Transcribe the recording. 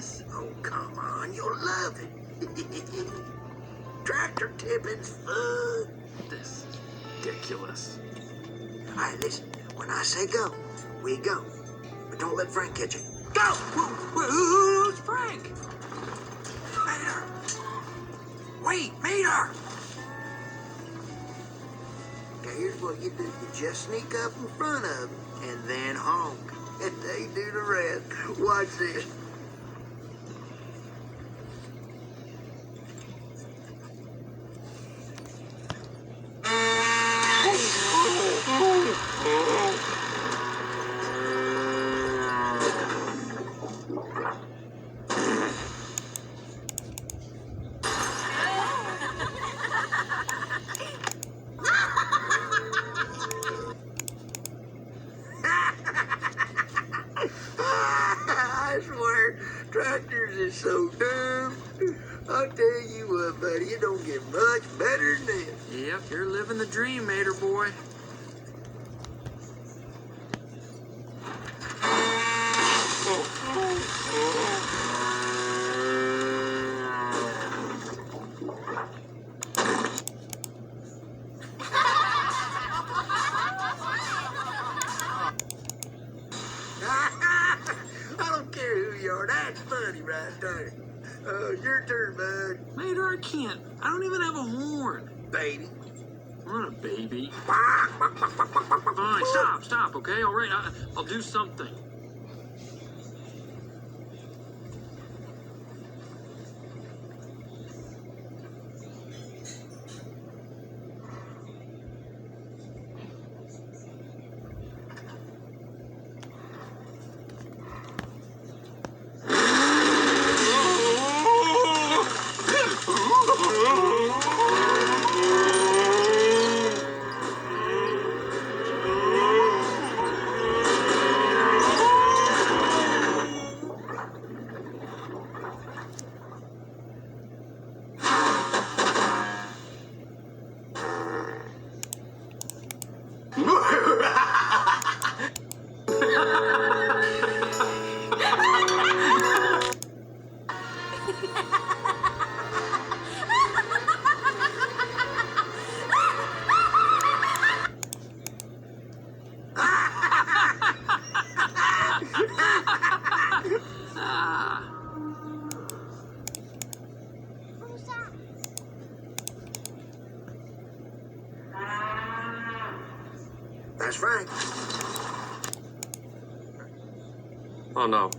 this? Oh, come on, you'll love it. Tractor tipping's fun. This is ridiculous. All right, listen. When I say go, we go. But don't let Frank catch it. Go! Who's Frank? Mater! Wait, Mater! Okay, here's what you do. You just sneak up in front of them and then honk. And they do the rest. Watch this. I swear, tractors is so dumb. I'll tell you what, buddy, it don't get much better than this. Yep, you're living the dream, Mater boy. I don't care who you are. That's funny right there. Your turn, bud. Mater, I can't. I don't even have a horn. Baby. I'm not a baby. Fine, stop, okay? All right, I'll do something. That's Frank. Oh no.